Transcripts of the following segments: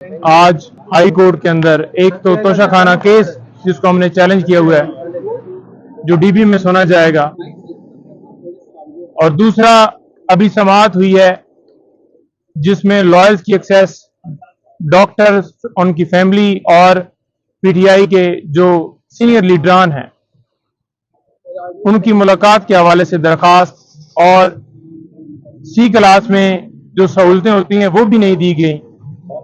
आज high court के अंदर एक तो तोशाखाना केस जिसको हमने चैलेंज किया हुआ है जो डीबी में सुना जाएगा, और दूसरा अभी समाअत हुई है जिसमें लॉयर्स की एक्सेस, डॉक्टर्स, उनकी फैमिली और पीटीआई के जो सीनियर लीडरान हैं उनकी मुलाकात के हवाले से दरखास्त और सी क्लास में जो सहूलतें होती हैं वो भी नहीं दी गई,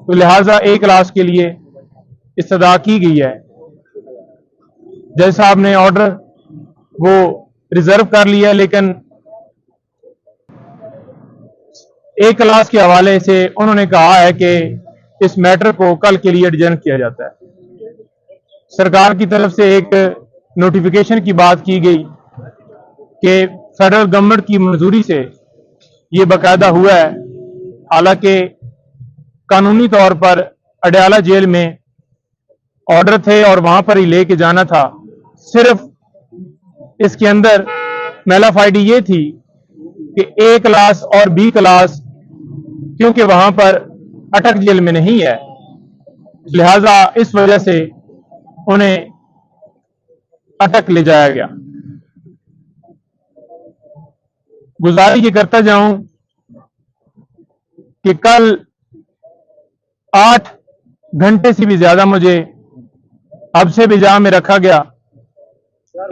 तो लिहाजा ए क्लास के लिए इस्तदा की गई है। जज साहब ने ऑर्डर वो रिजर्व कर लिया, लेकिन ए क्लास के हवाले से उन्होंने कहा है कि इस मैटर को कल के लिए एडजर्न किया जाता है। सरकार की तरफ से एक नोटिफिकेशन की बात की गई कि फेडरल गवर्नमेंट की मंजूरी से ये बाकायदा हुआ है, हालांकि कानूनी तौर पर अडयाला जेल में ऑर्डर थे और वहां पर ही लेके जाना था। सिर्फ इसके अंदर मेलाफाइडी ये थी कि ए क्लास और बी क्लास क्योंकि वहां पर अटक जेल में नहीं है, लिहाजा इस वजह से उन्हें अटक ले जाया गया। गुजारिश ये करता जाऊं कि कल 8 घंटे से भी ज्यादा मुझे हब्से बिजा में रखा गया।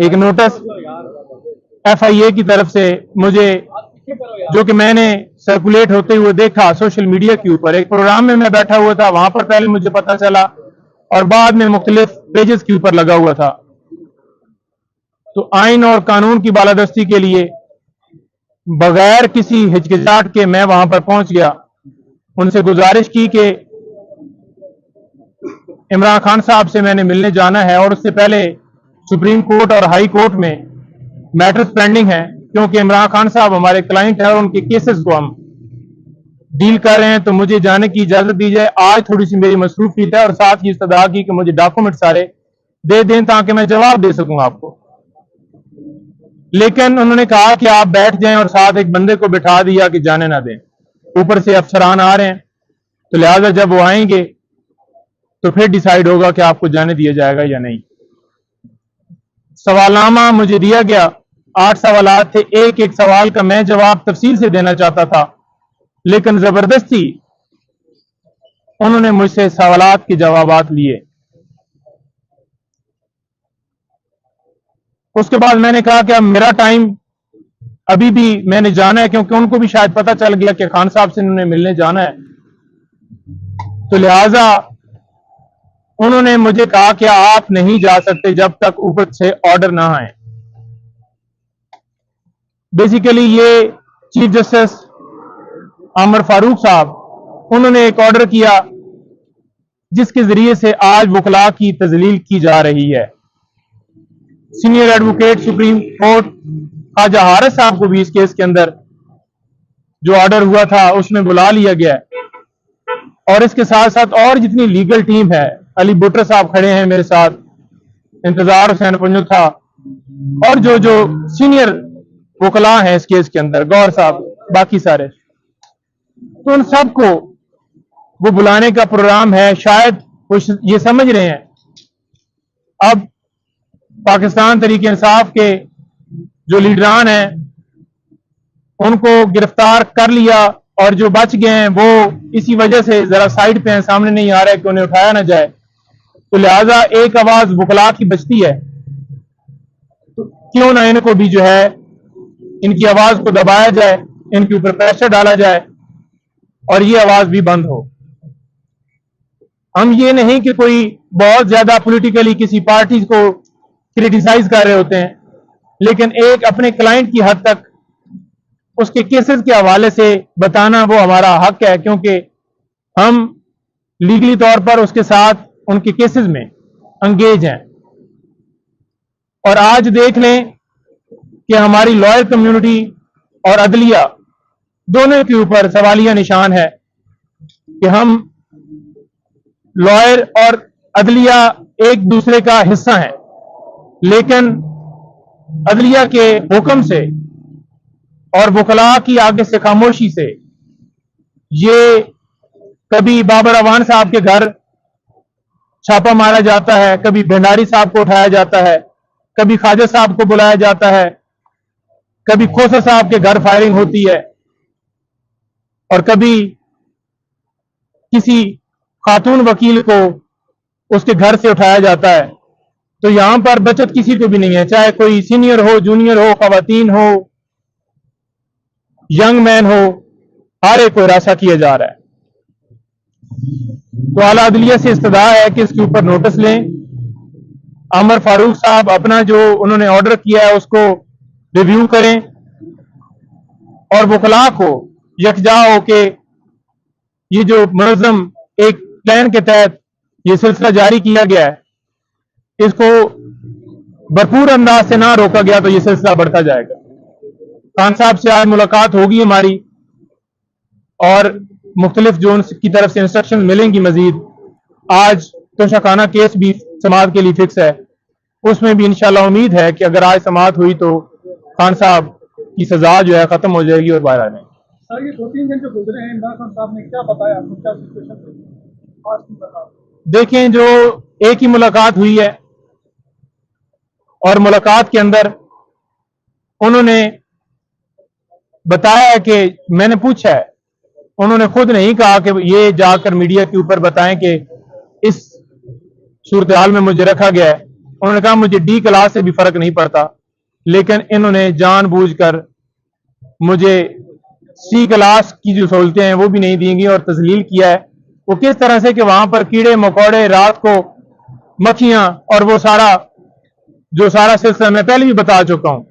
एक नोटिस एफआईए की तरफ से मुझे, जो कि मैंने सर्कुलेट होते हुए देखा सोशल मीडिया के ऊपर, एक प्रोग्राम में मैं बैठा हुआ था, वहां पर पहले मुझे पता चला और बाद में मुख्तलिफ पेजेस के ऊपर लगा हुआ था। तो आइन और कानून की बालादस्ती के लिए बगैर किसी हिचकिचाहट के मैं वहां पर पहुंच गया। उनसे गुजारिश की कि इमरान खान साहब से मैंने मिलने जाना है और उससे पहले सुप्रीम कोर्ट और हाई कोर्ट में मैटर्स पेंडिंग है, क्योंकि इमरान खान साहब हमारे क्लाइंट हैं और उनके केसेस को हम डील कर रहे हैं, तो मुझे जाने की इजाजत दी जाए। आज थोड़ी सी मेरी मसरूफियत है और साथ ही इस्तदा की कि मुझे डॉक्यूमेंट सारे दे दें ताकि मैं जवाब दे सकूं आपको। लेकिन उन्होंने कहा कि आप बैठ जाएं और साथ एक बंदे को बिठा दिया कि जाने ना दें। ऊपर से अफसरान आ रहे हैं, तो लिहाजा जब वो आएंगे तो फिर डिसाइड होगा कि आपको जाने दिया जाएगा या नहीं। सवालनामा मुझे दिया गया, 8 सवालात थे। एक एक सवाल का मैं जवाब तफसील से देना चाहता था, लेकिन जबरदस्ती उन्होंने मुझसे सवालात के जवाबात लिए। उसके बाद मैंने कहा कि अब मेरा टाइम अभी भी मैंने जाना है, क्योंकि उनको भी शायद पता चल गया कि खान साहब से उन्होंने मिलने जाना है, तो लिहाजा उन्होंने मुझे कहा कि आप नहीं जा सकते जब तक ऊपर से ऑर्डर ना आए। बेसिकली ये चीफ जस्टिस आमर फारूक साहब, उन्होंने एक ऑर्डर किया जिसके जरिए से आज वकला की तजलील की जा रही है। Senior advocate supreme court Khawaja Haris साहब को भी इस केस के अंदर जो ऑर्डर हुआ था उसमें बुला लिया गया है, और इसके साथ साथ और जितनी लीगल टीम है, अली बुटर साहब खड़े हैं मेरे साथ, इंतजार हुसैन पंजू था, और जो जो सीनियर वकला हैं इस केस के अंदर, गौर साहब, बाकी सारे, तो उन सबको वो बुलाने का प्रोग्राम है। शायद वो ये समझ रहे हैं अब पाकिस्तान तहरीक इंसाफ के जो लीडरान हैं उनको गिरफ्तार कर लिया, और जो बच गए हैं वो इसी वजह से जरा साइड पे हैं, सामने नहीं आ रहा है कि उन्हें उठाया ना जाए, तो लिहाजा एक आवाज वकला की बचती है, तो क्यों ना इनको भी जो है इनकी आवाज को दबाया जाए, इनके ऊपर प्रेशर डाला जाए और ये आवाज भी बंद हो। हम ये नहीं कि कोई बहुत ज्यादा पॉलिटिकली किसी पार्टी को क्रिटिसाइज कर रहे होते हैं, लेकिन एक अपने क्लाइंट की हद तक उसके केसेस के हवाले से बताना वो हमारा हक है, क्योंकि हम लीगली तौर पर उसके साथ उनके केसेस में अंगेज हैं। और आज देख लें कि हमारी लॉयर कम्युनिटी और अदलिया दोनों के ऊपर सवालिया निशान है कि हम लॉयर और अदलिया एक दूसरे का हिस्सा हैं, लेकिन अदलिया के हुक्म से और वकला की आगे से खामोशी से ये کبھی بابر اوان صاحب کے گھر چھاپا مارا جاتا ہے، کبھی بھنڈاری صاحب کو اٹھایا جاتا ہے، کبھی خواجہ صاحب کو بلایا جاتا ہے، کبھی کھوسر صاحب کے گھر فائرنگ ہوتی ہے، اور کبھی کسی خاتون وکیل کو اس کے گھر سے اٹھایا جاتا ہے۔ تو یہاں پر بچت کسی کو بھی نہیں ہے، چاہے کوئی سینئر ہو، جونیئر ہو، خواتین ہو، ینگ مین ہو، ہر ایک کو ہراساں کیا جا رہا ہے۔ تو اعلیٰ عدلیہ سے استدعا ہے کہ اس کے اوپر نوٹس لیں۔ عمر فاروق صاحب اپنا جو انہوں نے آرڈر کیا ہے اس کو ریویو کریں، اور وکلاء کو یکجا ہو کے یہ جو منظم ایک پلان کے تحت یہ سلسلہ جاری کیا گیا ہے، اس کو بھرپور انداز سے نہ روکا گیا تو یہ سلسلہ بڑھتا جائے گا۔ خان صاحب سے آج ملاقات ہوگی ہماری، اور مختلف جو ان کی طرف سے انسٹرکشن ملیں گی مزید۔ آج توشہ خانہ کیس بھی سماعت کے لیے فکس ہے، اس میں بھی انشاءاللہ امید ہے کہ اگر آج سماعت ہوئی تو خان صاحب کی سزا جو ہے ختم ہو جائے گی اور باہر آ جائیں گے۔ سر یہ 2-3 دن جو گزرے ہیں عمران خان صاحب نے کیا بتایا آپ کو، کیا سچویشن تھی آج کی بتا؟ دیکھیں، جو ایک ہی ملاقات ہوئی ہے، اور ملاقات کے اندر انہوں نے بتایا کہ میں نے پوچھا ہے، انہوں نے خود نہیں کہا کہ یہ جا کر میڈیا کے اوپر بتائیں کہ اس صورتحال میں مجھے رکھا گیا ہے۔ انہوں نے کہا مجھے ڈی کلاس سے بھی فرق نہیں پڑتا، لیکن انہوں نے جان بوجھ کر مجھے سی کلاس کی جو سہولتیں ہیں وہ بھی نہیں دیں گی، اور تذلیل کیا ہے۔ وہ کس طرح سے کہ وہاں پر کیڑے مکوڑے، رات کو مکھیاں، اور وہ سارا جو سلسلہ میں پہلے بھی بتا چکا ہوں